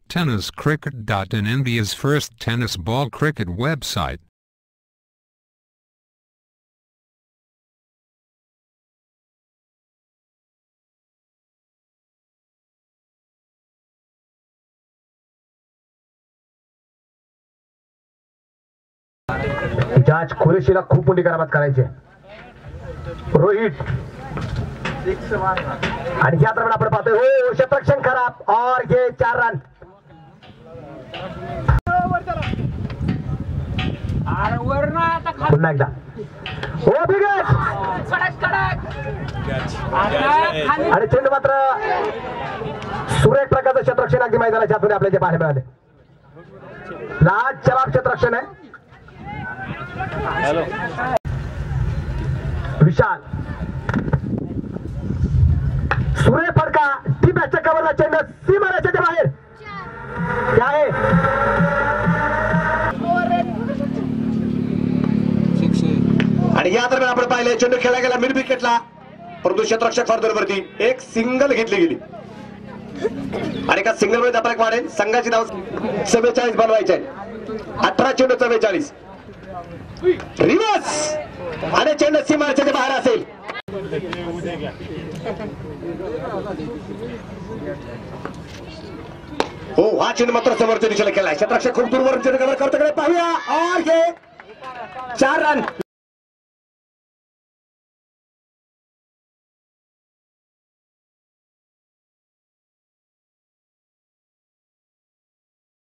TennisCricket.in, India's first tennis ball cricket website. जाज कुरेशीला खूप मोठी करामत करायची रोहित आणि या दरम्यान आपण पाहतोय हो क्षेत्ररक्षण खराब और ये 4 रन पुन्हा एकदा हो बिगट आणि चेंडू मात्र सुरेख प्रकारचं क्षेत्ररक्षण अगदी मैदानाच्या आतून आपल्याला जे पाहायला मिळाले लाज जवाब क्षेत्ररक्षण आहे विशाल सूर्य फडका ती मॅचच्या कव्हरला चेंडू सीमारेषेच्या बाहेर काय आहे आणि या दरम्यान आपण पाहिले चेंडू खेळला गेला मिड विकेटला परंतु क्षेत्ररक्षक फॉर्दरवरती एक सिंगल घेतली गेली आणि एका सिंगल मध्ये फरक वाढेल. संघाची धाव 44 बनवायचे 18 चेंडू 44 रिवर्स आणि चेंडू सीमारेषेच्या बाहेर असेल. हो हा चेंडू मात्र समोरच्या दिशेला खेळलाय क्षेत्ररक्षक खूप दूरवरून चेंडू कव्हर करतो पाहूया और 4 रन.